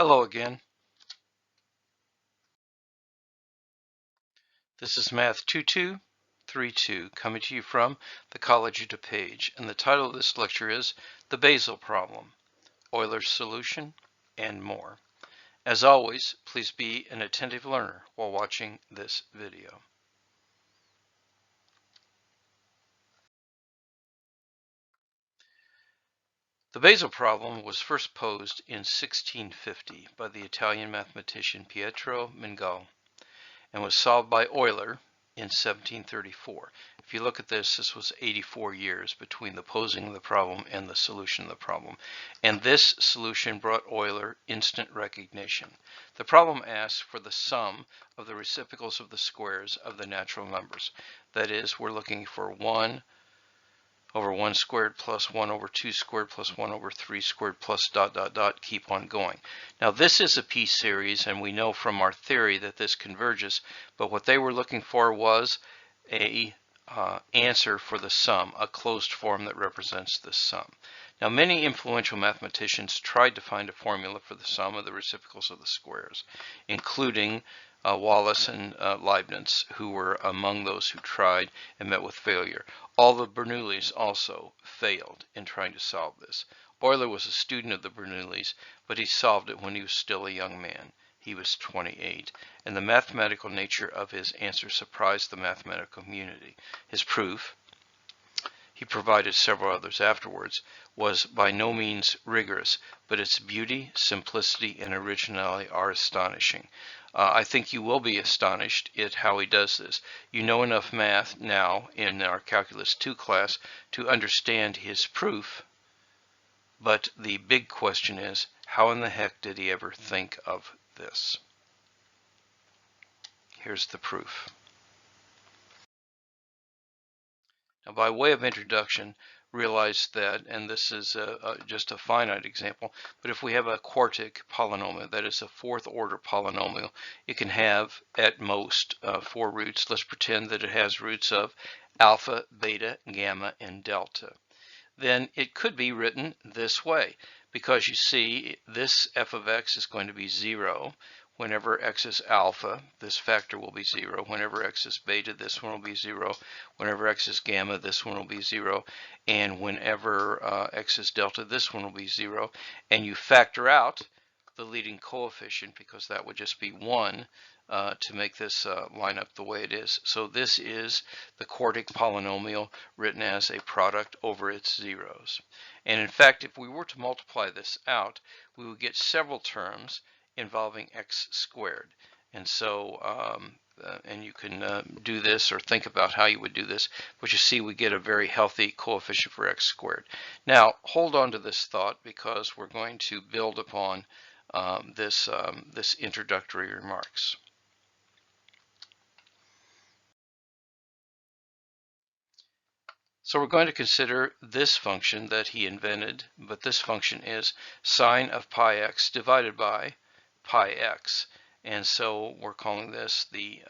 Hello again. This is Math 2232 coming to you from the College of DuPage, and the title of this lecture is The Basel Problem, Euler's Solution, and more. As always, please be an attentive learner while watching this video. The Basel problem was first posed in 1650 by the Italian mathematician Pietro Mingol and was solved by Euler in 1734. If you look at this, this was 84 years between the posing of the problem and the solution of the problem. And this solution brought Euler instant recognition. The problem asks for the sum of the reciprocals of the squares of the natural numbers. That is, we're looking for 1 over 1 squared plus 1 over 2 squared plus 1 over 3 squared plus ... keep on going. Now this is a p-series, and we know from our theory that this converges, but what they were looking for was a answer for the sum, a closed form that represents the sum. Now many influential mathematicians tried to find a formula for the sum of the reciprocals of the squares, including Wallis and Leibniz, who were among those who tried and met with failure. All the Bernoullis also failed in trying to solve this. Euler was a student of the Bernoullis, but he solved it when he was still a young man. He was 28, and the mathematical nature of his answer surprised the mathematical community. His proof, he provided several others afterwards, was by no means rigorous, but its beauty, simplicity, and originality are astonishing. I think you will be astonished at how he does this. You know enough math now in our Calculus 2 class to understand his proof, but the big question is, how in the heck did he ever think of this? Here's the proof. Now, by way of introduction, realize that, and this is just a finite example, but if we have a quartic polynomial, that is a fourth order polynomial, it can have at most 4 roots. Let's pretend that it has roots of alpha, beta, gamma, and delta. Then it could be written this way, because you see this f of x is going to be 0. Whenever x is alpha, this factor will be 0. Whenever x is beta, this one will be 0. Whenever x is gamma, this one will be 0. And whenever x is delta, this one will be 0. And you factor out the leading coefficient, because that would just be 1 to make this line up the way it is. So this is the quartic polynomial written as a product over its zeros. And in fact, if we were to multiply this out, we would get several terms involving x squared. And so, and you can do this or think about how you would do this, but you see we get a very healthy coefficient for x squared. Now, hold on to this thought, because we're going to build upon this introductory remarks. So we're going to consider this function that he invented, but this function is sine of pi x divided by pi x. And so we're calling this the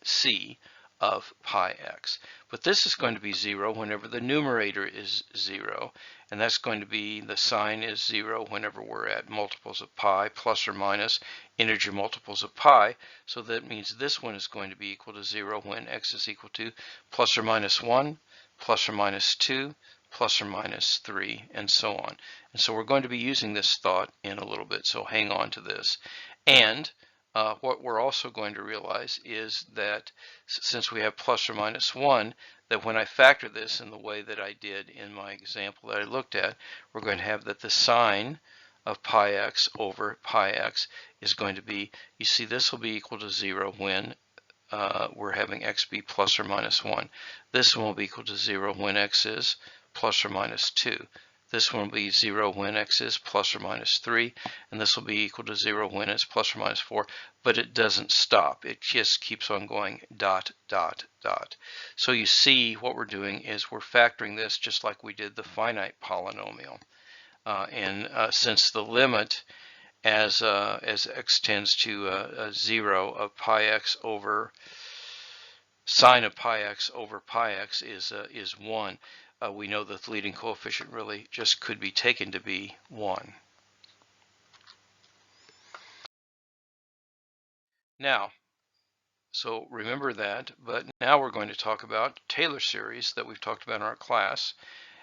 sinc of pi x. But this is going to be 0 whenever the numerator is 0, and that's going to be the sine is 0 whenever we're at multiples of pi, plus or minus integer multiples of pi. So that means this one is going to be equal to 0 when x is equal to plus or minus 1, plus or minus 2, plus or minus 3, and so on. And so we're going to be using this thought in a little bit, so hang on to this. And what we're also going to realize is that since we have plus or minus 1, that when I factor this in the way that I did in my example that I looked at, we're going to have that the sine of pi x over pi x is going to be, you see, this will be equal to 0 when we're having x be plus or minus 1. This one will be equal to 0 when x is plus or minus 2. This one will be 0 when x is plus or minus 3, and this will be equal to 0 when it's plus or minus 4, but it doesn't stop. It just keeps on going dot, dot, dot. So you see what we're doing is we're factoring this just like we did the finite polynomial. And since the limit as x tends to 0 of pi x over sine of pi x over pi x is 1, we know that the leading coefficient really just could be taken to be 1. Now, so remember that, but now we're going to talk about Taylor series that we've talked about in our class.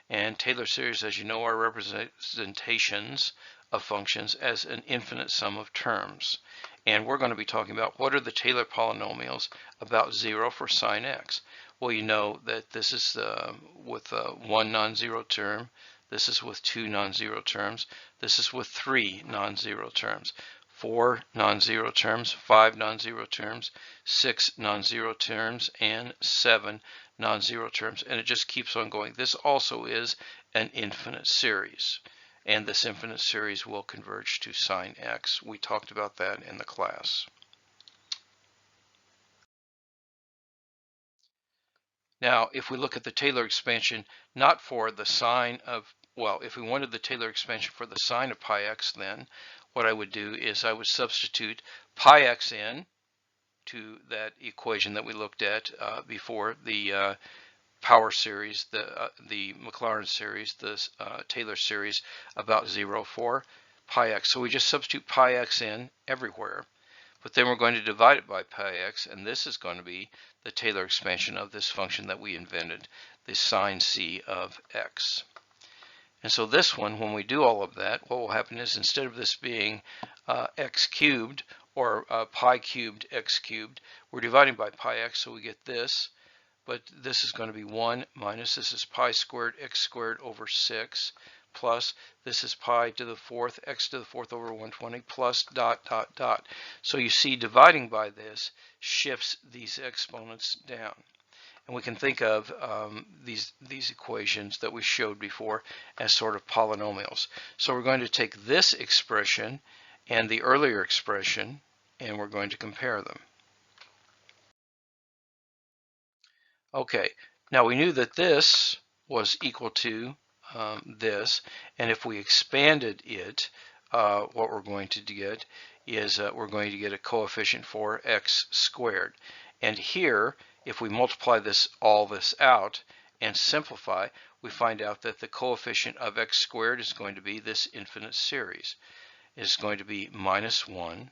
And Taylor series, as you know, are representations of functions as an infinite sum of terms. And we're going to be talking about what are the Taylor polynomials about 0 for sine x. Well, you know that this is with one non-zero term, this is with two non-zero terms, this is with three non-zero terms. 4 non-zero terms, 5 non-zero terms, 6 non-zero terms, and 7 non-zero terms, and it just keeps on going. This also is an infinite series, and this infinite series will converge to sine x. We talked about that in the class. Now, if we look at the Taylor expansion, not for the sine of, well, if we wanted the Taylor expansion for the sine of pi x, then what I would do is I would substitute pi x in to that equation that we looked at before, the power series, the Maclaurin series, the Taylor series about 0 for pi x. So we just substitute pi x in everywhere. But then we're going to divide it by pi x, and this is going to be the Taylor expansion of this function that we invented, the sine c of x. And so this one, when we do all of that, what will happen is instead of this being x cubed or pi cubed x cubed, we're dividing by pi x, so we get this. But this is going to be 1 minus, this is pi squared x squared over 6, plus this is pi to the fourth x to the fourth over 120, plus dot dot dot. So you see dividing by this shifts these exponents down. And we can think of these equations that we showed before as sort of polynomials. So we're going to take this expression and the earlier expression, and we're going to compare them. Okay, now we knew that this was equal to this, and if we expanded it, what we're going to get is we're going to get a coefficient for x squared. And here, if we multiply all this out and simplify, we find out that the coefficient of x squared is going to be this infinite series. It's going to be minus 1,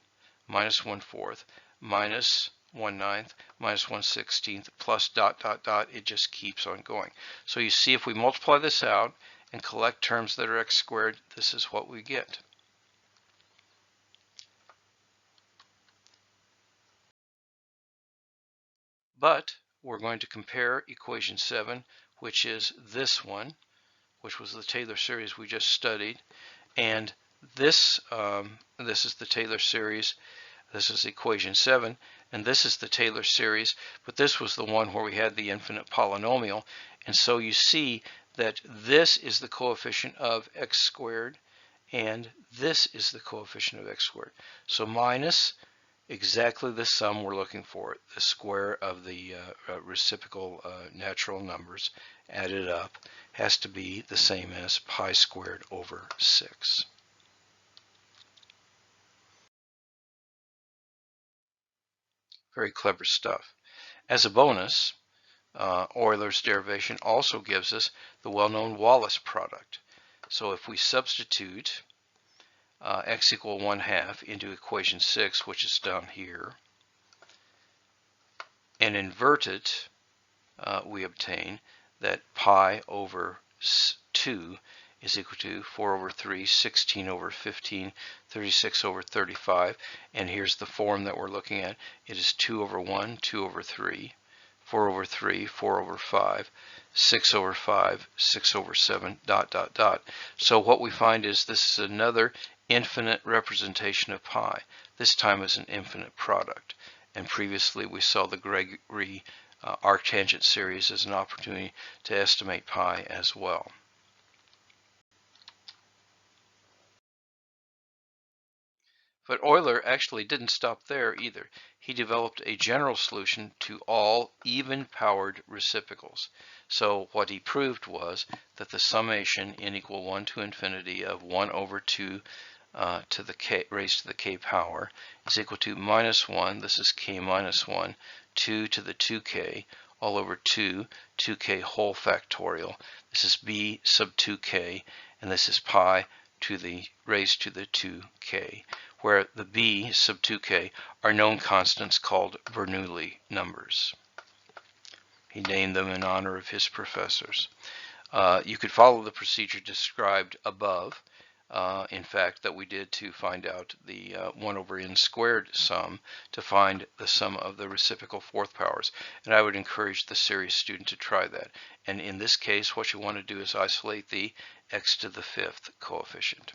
minus 1/4, minus 1/9, minus 1/16, plus dot dot dot. It just keeps on going. So you see, if we multiply this out and collect terms that are x squared, this is what we get. But we're going to compare equation 7, which is this one, which was the Taylor series we just studied, and this is the Taylor series. This is equation 7, and this is the Taylor series, but this was the one where we had the infinite polynomial. And so you see that this is the coefficient of x squared, and this is the coefficient of x squared. So minus exactly the sum we're looking for, the square of the reciprocal natural numbers added up, has to be the same as pi squared over 6. Very clever stuff. As a bonus, Euler's derivation also gives us the well-known Wallis product. So if we substitute x equal 1/2 into equation 6, which is down here, and invert it, we obtain that pi over 2 is equal to 4 over 3, 16 over 15, 36 over 35. And here's the form that we're looking at. It is 2 over 1, 2 over 3, 4 over 3, 4 over 5, 6 over 5, 6 over 7, dot, dot, dot. So what we find is this is another infinite representation of pi, this time as an infinite product. And previously we saw the Gregory arctangent series as an opportunity to estimate pi as well. But Euler actually didn't stop there either. He developed a general solution to all even-powered reciprocals. So what he proved was that the summation n equal 1 to infinity of 1 over 2 to the k raised to the k power is equal to minus 1, this is k minus 1, 2 to the 2k, all over 2k whole factorial. This is b sub 2k, and this is pi to the raised to the 2k, where the b sub 2k are known constants called Bernoulli numbers. He named them in honor of his professors. You could follow the procedure described above, in fact, that we did to find out the 1 over n squared sum, to find the sum of the reciprocal fourth powers. And I would encourage the serious student to try that. And in this case, what you want to do is isolate the x to the fifth coefficient.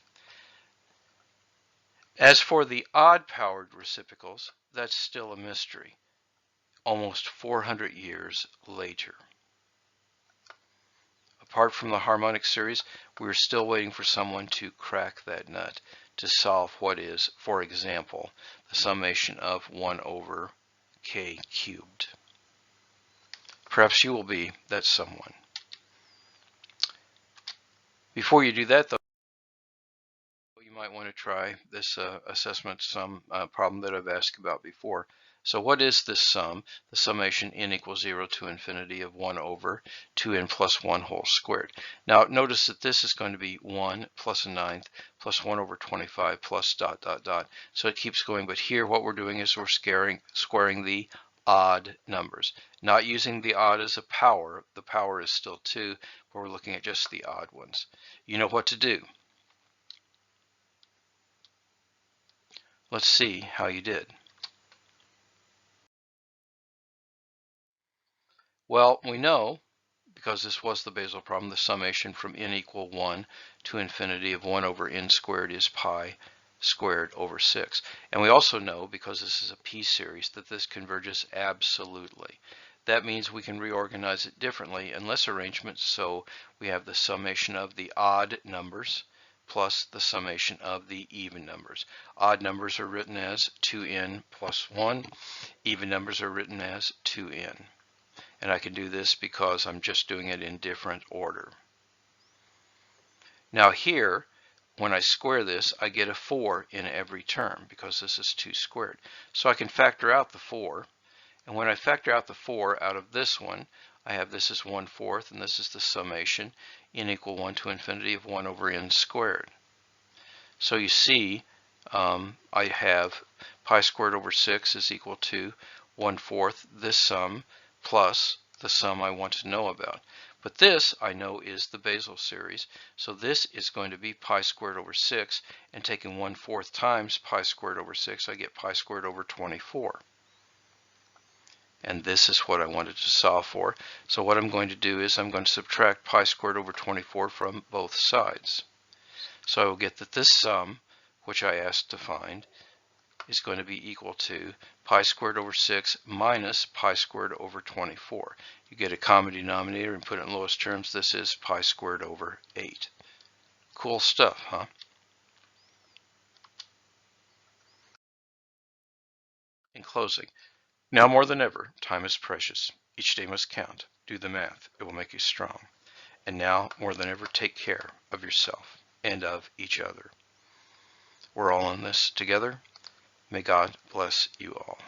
As for the odd-powered reciprocals, that's still a mystery, almost 400 years later. Apart from the harmonic series, we're still waiting for someone to crack that nut to solve what is, for example, the summation of 1 over k cubed. Perhaps you will be that someone. Before you do that, though, you might want to try this assessment sum problem that I've asked about before. So what is this sum? The summation n equals 0 to infinity of 1 over 2n plus 1 whole squared. Now notice that this is going to be 1 plus a ninth plus 1 over 25 plus dot dot dot. So it keeps going, but here what we're doing is we're squaring the odd numbers. Not using the odd as a power. The power is still 2, but we're looking at just the odd ones. You know what to do. Let's see how you did. Well, we know, because this was the Basel problem, the summation from n equal 1 to infinity of 1 over n squared is pi squared over 6. And we also know, because this is a p-series, that this converges absolutely. That means we can reorganize it differently in less arrangements, so we have the summation of the odd numbers plus the summation of the even numbers. Odd numbers are written as 2n plus 1. Even numbers are written as 2n. And I can do this because I'm just doing it in different order. Now here, when I square this, I get a 4 in every term because this is 2 squared. So I can factor out the 4. And when I factor out the 4 out of this one, I have this as 1/4, and this is the summation, n equal 1 to infinity of 1 over n squared. So you see, I have pi squared over 6 is equal to 1/4 this sum plus the sum I want to know about. But this I know is the Basel series, so this is going to be pi squared over 6, and taking 1/4 times pi squared over 6, I get pi squared over 24. And this is what I wanted to solve for. So what I'm going to do is I'm going to subtract pi squared over 24 from both sides. So I will get that this sum, which I asked to find, is going to be equal to pi squared over 6 minus pi squared over 24. You get a common denominator and put it in lowest terms. This is pi squared over 8. Cool stuff, huh? In closing, now more than ever, time is precious. Each day must count. Do the math. It will make you strong. And now, more than ever, take care of yourself and of each other. We're all in this together. May God bless you all.